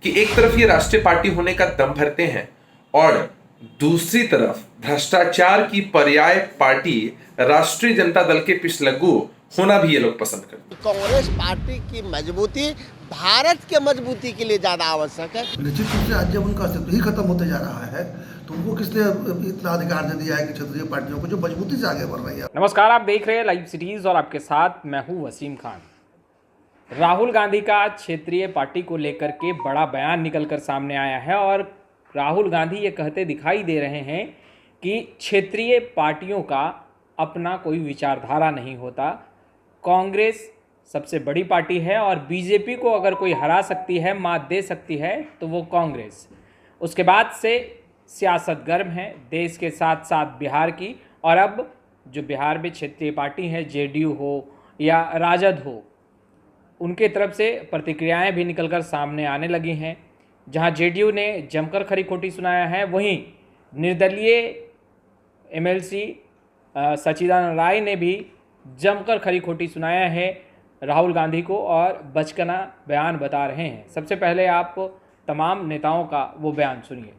कि एक तरफ ये राष्ट्रीय पार्टी होने का दम भरते हैं और दूसरी तरफ भ्रष्टाचार की पर्याय पार्टी राष्ट्रीय जनता दल के पिछलग्गू होना भी ये लोग पसंद करते हैं। कांग्रेस पार्टी की मजबूती भारत के मजबूती के लिए ज्यादा आवश्यक है। निश्चित रूप से आज जब उनका अस्तित्व ही खत्म होते जा रहा है तो उनको किसने इतना अधिकार दे दिया है कि क्षेत्रीय पार्टियों को जो मजबूती से आगे बढ़ रही है। नमस्कार, आप देख रहे हैं लाइव सिटीज और आपके साथ मैं हूं वसीम खान। राहुल गांधी का क्षेत्रीय पार्टी को लेकर के बड़ा बयान निकलकर सामने आया है और राहुल गांधी ये कहते दिखाई दे रहे हैं कि क्षेत्रीय पार्टियों का अपना कोई विचारधारा नहीं होता। कांग्रेस सबसे बड़ी पार्टी है और बीजेपी को अगर कोई हरा सकती है, मात दे सकती है तो वो कांग्रेस। उसके बाद से सियासत गर्म है देश के साथ साथ बिहार की, और अब जो बिहार में क्षेत्रीय पार्टी है, जेडीयू हो या राजद हो, उनके तरफ से प्रतिक्रियाएं भी निकलकर सामने आने लगी हैं। जहां जेडीयू ने जमकर खरी खोटी सुनाया है, वहीं निर्दलीय एमएलसी सच्चिदानंद राय ने भी जमकर खरी खोटी सुनाया है राहुल गांधी को और बचकाना बयान बता रहे हैं। सबसे पहले आप तमाम नेताओं का वो बयान सुनिए।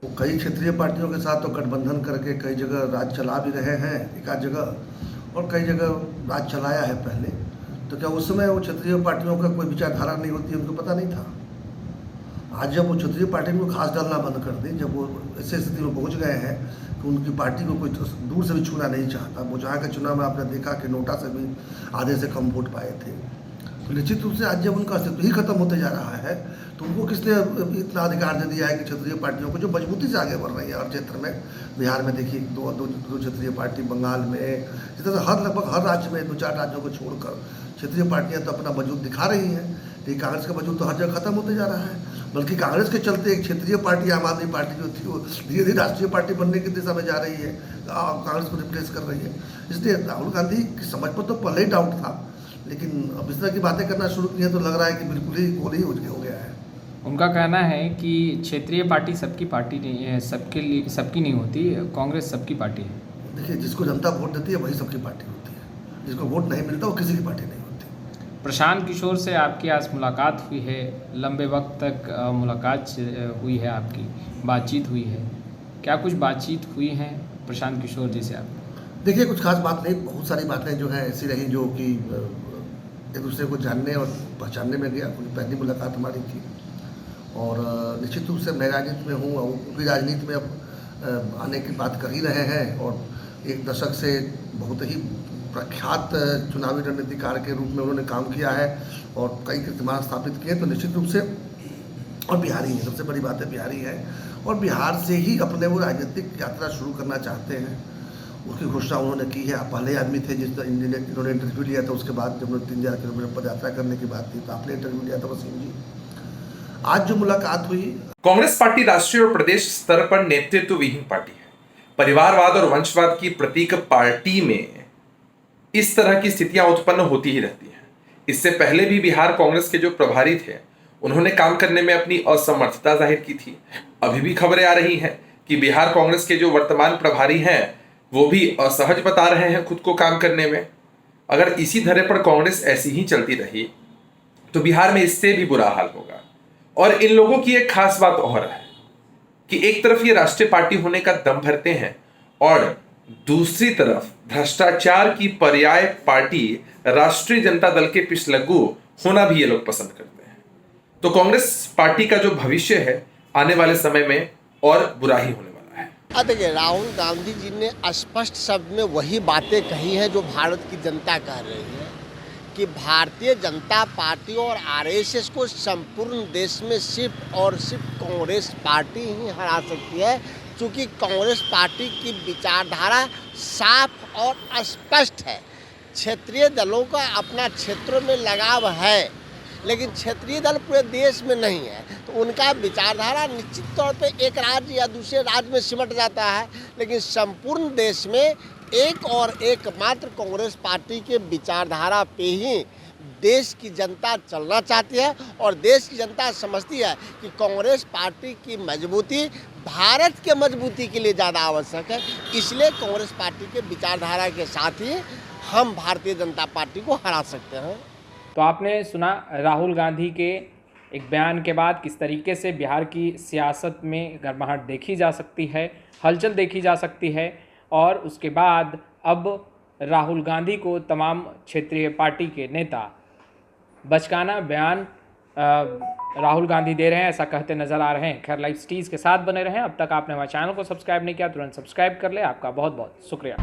वो कई क्षेत्रीय पार्टियों के साथ तो गठबंधन करके कई जगह राज चला भी रहे हैं, एक आध जगह, और कई जगह राज चलाया है पहले। तो क्या उस समय वो क्षेत्रीय पार्टियों का कोई विचारधारा नहीं होती, उनको पता नहीं था? आज जब वो क्षेत्रीय पार्टी को खास डालना बंद कर दी, जब वो ऐसे स्थिति में पहुंच गए हैं कि उनकी पार्टी को कोई दूर से भी छूना नहीं चाहता, वो जहाँ के चुनाव में आपने देखा कि नोटा से भी आधे से कम वोट पाए थे, तो निश्चित रूप से आज जब उनका अस्तित्व ही खत्म होते जा रहा है तो उनको किसने इतना अधिकार दे दिया है कि क्षेत्रीय पार्टियों को जो मजबूती से आगे बढ़ रही है हर क्षेत्र में। बिहार में देखिए दो क्षेत्रीय पार्टी, बंगाल में, इस तरह से लगभग हर राज्य में, 2-4 राज्यों को छोड़कर क्षेत्रीय पार्टियां तो अपना वजूद दिखा रही हैं। लेकिन कांग्रेस का वजूद तो हर जगह खत्म होते जा रहा है, बल्कि कांग्रेस के चलते एक क्षेत्रीय पार्टी, आम आदमी पार्टी जो थी, वो धीरे धीरे राष्ट्रीय पार्टी बनने की दिशा में जा रही है, कांग्रेस को रिप्लेस कर रही है। इसलिए राहुल गांधी की समझ पर तो पहले ही डाउट था, लेकिन अब इस तरह की बातें करना शुरू की है तो लग रहा है कि बिल्कुल ही गोल ही हो गया है। उनका कहना है कि क्षेत्रीय पार्टी सबकी पार्टी नहीं है, सबकी नहीं होती, कांग्रेस सबकी पार्टी है। देखिए, जिसको जनता वोट देती है वही सबकी पार्टी होती है, जिसको वोट नहीं मिलता वो किसी की पार्टी नहीं होती। प्रशांत किशोर से आपकी आज मुलाकात हुई है, लंबे वक्त तक मुलाकात हुई है, आपकी बातचीत हुई है, क्या कुछ बातचीत हुई है प्रशांत किशोर जी से आप? देखिए, कुछ खास बात नहीं, बहुत सारी बातें जो है ऐसी रही जो कि एक दूसरे को जानने और पहचानने में गया। क्योंकि पहली मुलाकात हमारी थी और निश्चित रूप से मैं राजनीति में हूँ और उनकी राजनीति में अब आने की बात कर ही रहे हैं और एक दशक से बहुत ही प्रख्यात चुनावी रणनीतिकार के रूप में उन्होंने काम किया है और कई कीर्तिमान स्थापित किए। तो निश्चित रूप से, और बिहारी है, सबसे बड़ी बात है बिहारी है, और बिहार से ही अपने वो राजनीतिक यात्रा शुरू करना चाहते हैं। उसकी घोषणा उन्होंने की है। आप पहले आदमी थे इन्होंने इंटरव्यू लिया था, उसके बाद जब 3000 किलोमीटर पद यात्रा करने की बात थी तो आपने इंटरव्यू लिया था वसीम जी। आज जो मुलाकात हुई, कांग्रेस पार्टी राष्ट्रीय और प्रदेश स्तर पर नेतृत्व विहीन पार्टी है। परिवारवाद और वंशवाद की प्रतीक पार्टी में इस तरह की स्थितियां उत्पन्न होती ही रहती हैं। इससे पहले भी बिहार कांग्रेस के जो प्रभारी थे उन्होंने काम करने में अपनी असमर्थता जाहिर की थी। अभी भी खबरें आ रही हैं कि बिहार कांग्रेस के जो वर्तमान प्रभारी हैं वो भी असहज बता रहे हैं खुद को काम करने में। अगर इसी धरे पर कांग्रेस ऐसी ही चलती रही तो बिहार में इससे भी बुरा हाल होगा। और इन लोगों की एक खास बात और है कि एक तरफ ये राष्ट्रीय पार्टी होने का दम भरते हैं और दूसरी तरफ भ्रष्टाचार की पर्याय पार्टी राष्ट्रीय जनता दल के पिछलग्गू होना भी ये लोग पसंद करते हैं। तो कांग्रेस पार्टी का जो भविष्य है आने वाले समय में और बुरा ही होने वाला है। देखिए, राहुल गांधी जी ने स्पष्ट शब्द में वही बातें कही हैं जो भारत की जनता कह रही है कि भारतीय जनता पार्टी और आरएसएस को संपूर्ण देश में सिर्फ और सिर्फ कांग्रेस पार्टी ही हरा सकती है, क्योंकि कांग्रेस पार्टी की विचारधारा साफ और स्पष्ट है। क्षेत्रीय दलों का अपना क्षेत्रों में लगाव है, लेकिन क्षेत्रीय दल पूरे देश में नहीं है, तो उनका विचारधारा निश्चित तौर पे एक राज्य या दूसरे राज्य में सिमट जाता है, लेकिन संपूर्ण देश में एक और एकमात्र कांग्रेस पार्टी के विचारधारा पे ही देश की जनता चलना चाहती है और देश की जनता समझती है कि कांग्रेस पार्टी की मजबूती भारत के मजबूती के लिए ज़्यादा आवश्यक है। इसलिए कांग्रेस पार्टी के विचारधारा के साथ ही हम भारतीय जनता पार्टी को हरा सकते हैं। तो आपने सुना राहुल गांधी के एक बयान के बाद किस तरीके से बिहार की सियासत में गर्माहट देखी जा सकती है, हलचल देखी जा सकती है, और उसके बाद अब राहुल गांधी को तमाम क्षेत्रीय पार्टी के नेता बचकाना बयान राहुल गांधी दे रहे हैं, ऐसा कहते नज़र आ रहे हैं। खैर, लाइव स्टीज के साथ बने रहें। अब तक आपने हमारे चैनल को सब्सक्राइब नहीं किया, तुरंत सब्सक्राइब कर ले। आपका बहुत बहुत शुक्रिया।